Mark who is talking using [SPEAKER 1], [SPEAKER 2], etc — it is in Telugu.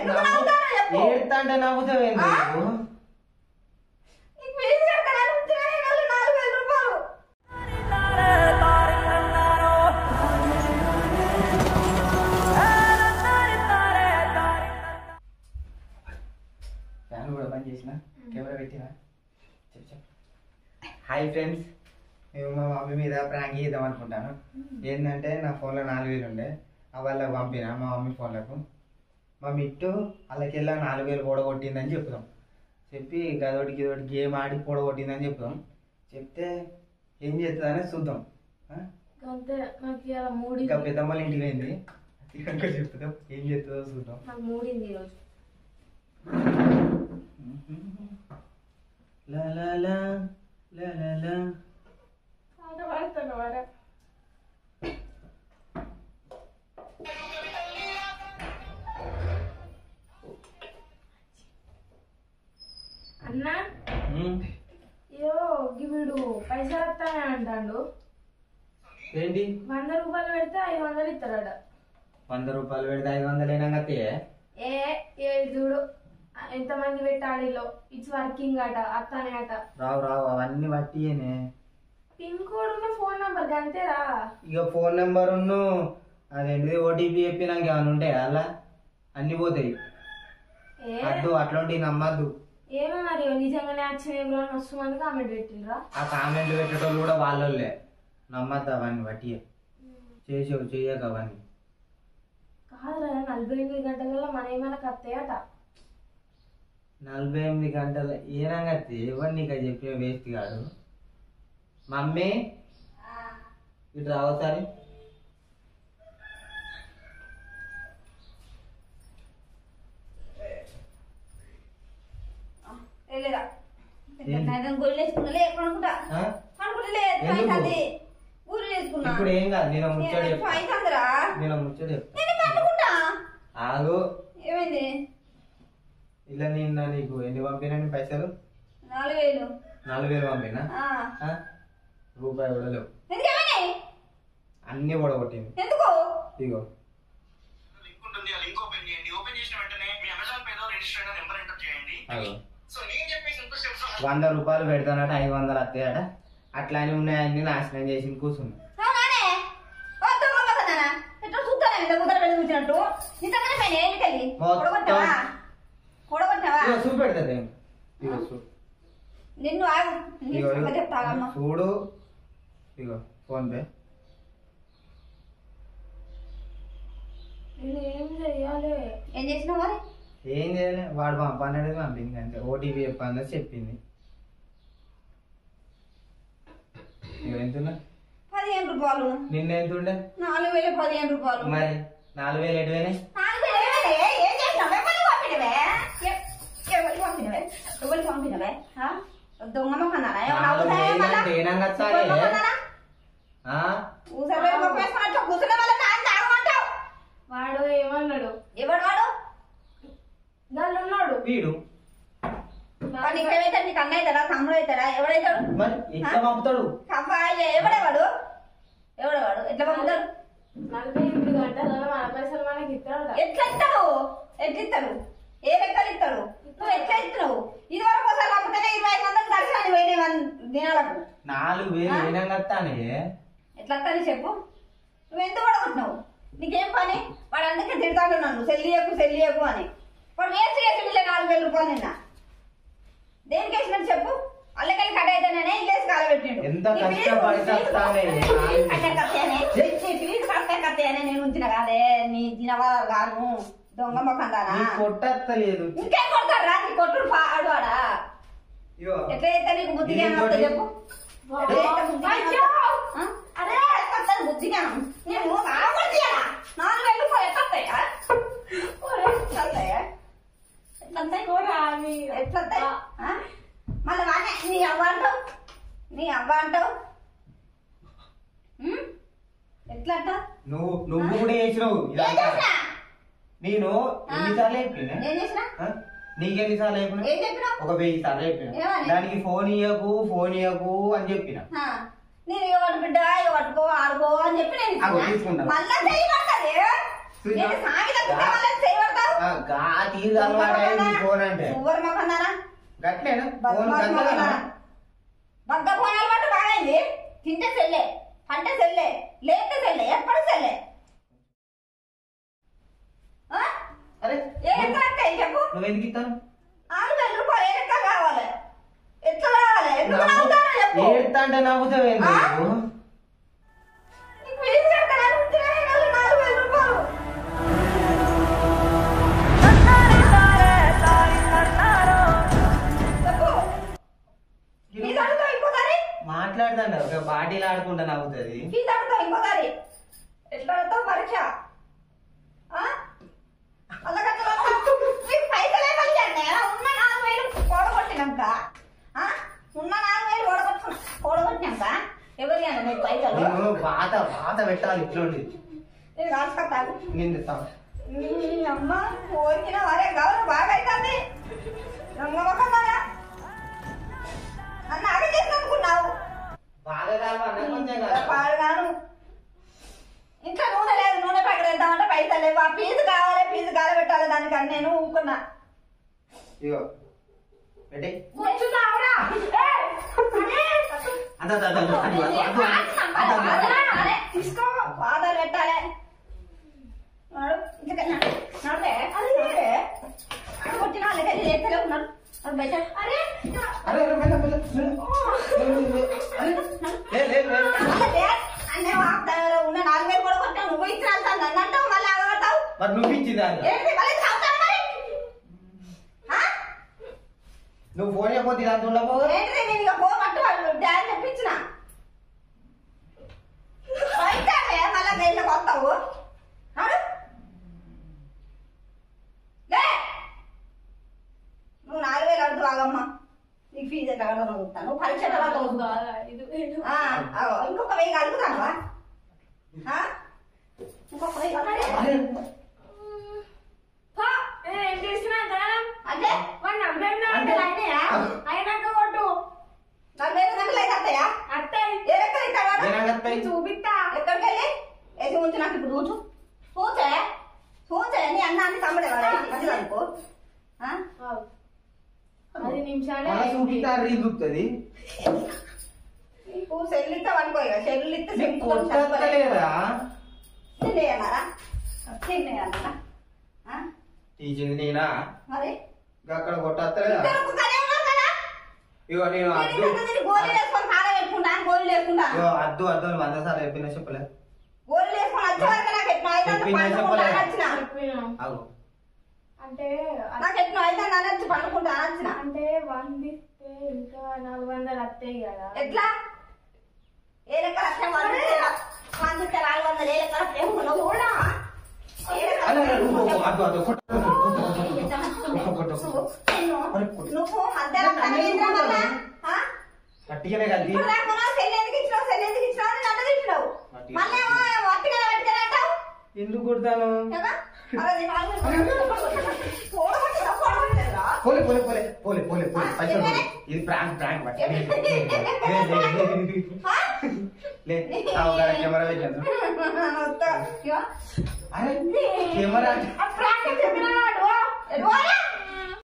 [SPEAKER 1] ఏడుతా అంటే నవ్వుతావు ఏంటి ఫ్యాన్ కూడా బంద్ చేసిన కెమెరా పెట్టినా హాయ్ ఫ్రెండ్స్ మేము మా మమ్మీ మీద ప్రాంక్ చేద్దాం అనుకుంటాను ఏంటంటే నా ఫోన్లో 4000 ఉండే వాళ్ళకి పంపిన మా మమ్మీ ఫోన్లకు మా మిట్టు వాళ్ళకెళ్ళా 4000 కూడగొట్టిందని చెప్తాం చెప్పి గదోటికి ఇదోటి గేమ్ ఆడి కూడగొట్టిందని చెప్తాం చెప్తే ఏం చేస్తుందని చూద్దాం ఇంకా పెద్దమ్మల ఇంటికి పోయింది ఇంకా చెప్తాం ఏం చేస్తుందో చూద్దాం లా లా లా లా లా లా
[SPEAKER 2] అన్నా వీడు పైసలు వస్తానే అంటాడు
[SPEAKER 1] ఏంటి
[SPEAKER 2] 100 రూపాయలు పెడితే 500 ఇస్తాడట
[SPEAKER 1] 100 రూపాయలు పెడితే 500 అయినాకతే
[SPEAKER 2] ఏ చూడు ఎంతమంది పెట్టాడిలో ఇట్స్ వర్కింగ్ అట అత్తనే అట
[SPEAKER 1] రావు రావు అవన్నీ పట్టియనే
[SPEAKER 2] పిన్ కోడ్ ఉన్న ఫోన్ నంబర్ అంతేరా
[SPEAKER 1] ఇక ఫోన్ నెంబర్ ఉన్ను అదేంటిది ఓటీపీ చెప్పి నాకు ఏమైనా ఉంటాయి అలా అన్ని పోతాయి అద్దు అట్లాంటివి నమ్మద్దు
[SPEAKER 2] ఏమో మరి నిజంగానే వచ్చిన మస్తు మంది కామెంట్ పెట్టిండ్రా
[SPEAKER 1] ఆ కామెంట్లు పెట్టేటోళ్ళు కూడా వాళ్ళే నమ్మద్దు అవన్నీ బట్టి చేసావు చెయ్యక అవన్నీ
[SPEAKER 2] కాదురా 48 గంటలలో మన ఏమైనా కత్తాయట
[SPEAKER 1] 48 గంటలు ఏనంగా ఎవరు నీకు చెప్పిన వేస్ట్ కాదు మమ్మీ ఇటు రావసారి ఇప్పుడు ఏం కాదు నేను ముచ్చడి ఆగు ఇలా నేను నీకు ఎన్ని పంపినా పైసలు 4000 పంపినా రూపాయి కూడా లేవు అన్ని కూడా ఇగో ₹100 పెడతానట 500 వస్తాయట అట్లా అని ఉన్నాయన్ని నాశనం చేసి కూర్చున్నా చూపెడతా చూడు ఇగో ఫోన్ పే
[SPEAKER 2] ఏం చేసినావు మరి
[SPEAKER 1] ఏం చేయలే వాడు పంపన్నది పంపింది అంతే ఓటీపీ చెప్పని చెప్పింది ఎంత
[SPEAKER 2] 15 రూపాయలు
[SPEAKER 1] నిన్న ఎంత ఉండే
[SPEAKER 2] 4000 15 రూపాయలు
[SPEAKER 1] మరి 4000 ఎటువైనా
[SPEAKER 2] వాడు ఏమన్నాడు ఎవడు వాడు దానిలో ఉన్నాడు
[SPEAKER 1] వీడు
[SPEAKER 2] నీకు అన్న అవుతాడా తమ్ముడు అవుతాడా ఎవడైతాడు
[SPEAKER 1] మరి ఎట్లా పంపుతాడు
[SPEAKER 2] ఎవడేవాడు ఎట్లా పంపుతాడు 48 గంటలలో మన పైసలు మనకి ఇస్తాడు ఎట్లా ఇస్తాడు ఏ లెక్కలు ఇస్తాడు నువ్వు ఎట్లా ఇస్తున్నావు ఇది వరకు ఒకసారి పంపుతేనే 2500 దర్శనాన్ని పోయిన దినాలకు
[SPEAKER 1] 4000 ఏనంగత్తానే
[SPEAKER 2] ఎట్లా వస్తాను చెప్పు నువ్వు ఎందుకు పడగొట్టినావు నీకేం పని వాడు అందుకే తిడతాడు నన్ను సెల్లియకు అని వాడు వేస్ట్ చేసి 4000 రూపాయలు నిన్న దేనికి వేసినట్టు చెప్పు అల్లకెళ్ళి కట్ అయితేనే ఇల్లేసి కాలబెట్టిండు కట్టేనే నేను ఉంచిన కాదే నీ దినవారాలు గాను దొంగ మొఖం దానా
[SPEAKER 1] కొట్టలేదు
[SPEAKER 2] ఇంకేం కొడతారా నీ కొట్టుడు పాడువాడా ఎట్లా అయితే నీకు బుద్ధిగా చెప్పు అదే బుద్ధిగా నేను 4000 రూపాయలు ఎట్లా మళ్ళీ వానే నీ అవ్వ అంటావు ఎట్లా అంటావు
[SPEAKER 1] నువ్వు కూడా చేసినావు నేను ఎన్నిసార్లు చెప్పినా నీకెన్నిసార్లు చెప్పినా ఒక 1000 సార్లు చెప్పిన దానికి ఫోన్ ఇయ్యకు అని చెప్పిన
[SPEAKER 2] నేను ఎవరు బిడ్డ ఎవరుకో ఆడుకో అని చెప్పి నేను
[SPEAKER 1] తీసుకుంటా
[SPEAKER 2] మళ్ళా నేను సాగిన కుట్టమల్ల చేయవడతావు
[SPEAKER 1] గా తీరు అలవాటైంది ఫోన్ అంటే
[SPEAKER 2] సువర్ మకన్నారా
[SPEAKER 1] గట్లేనా ఫోన్ గంటగా
[SPEAKER 2] బగ్గ ఫోన్ అలవాటు బాగైంది తింటే సెల్లే పంట సెల్లే లేక సెల్లే ఎప్పుడు సెల్లే
[SPEAKER 1] అరే
[SPEAKER 2] ఏ లెక్క చెప్పు
[SPEAKER 1] నువ్వు ఎందుకు ఇస్తాను
[SPEAKER 2] 6,000 రూపాయలు ఏ లెక్క కావాలి ఎట్లా కావాలి ఎందుకు నవ్వుతానో చెప్పు
[SPEAKER 1] ఏడుతా అంటే నవ్వుతావు ఏంటి నువ్వు
[SPEAKER 2] నీకు ఫీజు కట్టాలని ఉంచినా 4,000 రూపాయలు చెప్పు ఫీజు అడుగుతావు ఇంకోసారి
[SPEAKER 1] మాట్లాడతాను ఒక బాటిల్ ఆడుకుంటా నవ్వుతుంది
[SPEAKER 2] ఫీజు అడుగుతావు ఇంకోసారి ఎట్లా అడుగుతావు పరీక్ష పైసలే పలిచండి ఉన్న 4,000 కూడగొట్టినాక ఉన్న 4,000 కూడగొట్టినాక ఎవరి అన్న నీకు పైసలు
[SPEAKER 1] నేను వాత పెట్టాలి ఇట్లుండి
[SPEAKER 2] నేను రాసుకొస్తాను
[SPEAKER 1] నేను ఇస్తాను
[SPEAKER 2] అమ్మ పోయిన వరే గౌరవ బాగా అవుతుంది రంగమ్మకన్నారా నన్ను అగ చేసిననుకున్నావు
[SPEAKER 1] బాగా కావాలి కొంచెం
[SPEAKER 2] పాడుగాను ఇంట్లో నూనె లేదు నూనె ప్యాకెట్ వెళ్తామంటే పైసలు లేవు ఆ ఫీజు కావాలి ఫీజు కాలబెట్టాలి దానికని నేను ఊరుకున్నా
[SPEAKER 1] ఇగో రెడీ
[SPEAKER 2] కూర్చున్నావురా తీసుకో ఆధార్ పెట్టాలి కొట్టిన వాళ్ళకి చేస్తలే ఉన్నాడు అరే అన్నీ వాగ్దానాలు ఉన్న 4,000 కూడా కొట్టావు నువ్వు ఇచ్చిన నన్ను అంటావు మళ్ళీ ఆగబడతావు
[SPEAKER 1] మరి నువ్వు ఇచ్చిందాన్ని నువ్వు ఫోన్ అయిపోతే ఇదంతా ఉండబో
[SPEAKER 2] ఏంటిది నేను ఇక పోమంటూ వాళ్ళు డాడీ చెప్పించిన మళ్ళా గైళ్ళకి వస్తావు నువ్వు 4,000 అడుగు ఆగమ్మా నీకు ఫీజు ఎట్లా కడతాను చూస్తాను నువ్వు పరీక్ష తర్వాత ఇంకొక 1,000 అడుగుతానువా ఇంకొక 1,000
[SPEAKER 3] ఏం చేసినా
[SPEAKER 2] అంటే
[SPEAKER 3] అయినాక కొట్టు
[SPEAKER 2] 4,000 గంటలు అయితే వస్తాయా
[SPEAKER 3] అత్తయ్య
[SPEAKER 2] ఏ లెక్కలు ఇస్తావా
[SPEAKER 3] చూపిస్తా
[SPEAKER 2] ఎక్కడికి వెళ్ళి వేసి ఉంచి నాకు ఇప్పుడు చూచు చూచే నీ అన్నాన్ని తమ్ముడేవాడు అనుకో
[SPEAKER 3] 10 నిమిషాలే
[SPEAKER 1] చూపిస్తారు రీ చూపుతుంది
[SPEAKER 2] నీకు సెల్లు ఇస్తా అనుకో ఇక సెల్లు ఇస్తే
[SPEAKER 1] కొట్టలేదా
[SPEAKER 2] తినేయన్నారా తినేయన్నారా
[SPEAKER 1] టీచింగ్ నేనా
[SPEAKER 2] మరి
[SPEAKER 1] అక్కడ కొట్టలేదా ఇగో నేను
[SPEAKER 2] గోళీ వేసుకొని కాల పెట్టుకుంటాను గోళీ వేసుకుంటాను
[SPEAKER 1] అద్దు 100 సార్లు చెప్పినా చెప్పలే
[SPEAKER 2] గోళీ వేసుకొని వచ్చే వరకు నాకు ఎట్లా
[SPEAKER 1] అవు
[SPEAKER 3] అంటే
[SPEAKER 2] నాకు ఎట్లా అయితే వచ్చి పండుకుంటాను వచ్చిన
[SPEAKER 3] అంటే 1 ఇస్తే ఇంకా 400 వస్తాయి కదా
[SPEAKER 2] ఎట్లా ఏ లెక్క లక్ష 100 400 ఏ లెక్క లక్ష కూడా నువ్వు మధ్యాహ్నం
[SPEAKER 1] గట్టిగానే కలిసి ఎందుకు కొడతాను పోలే పోలే పోలే పోలే పోలే పోలే పైసలు ఇది ప్రాంక్ ప్రాంక్ లే కెమెరా పెట్టాను అరే కెమెరా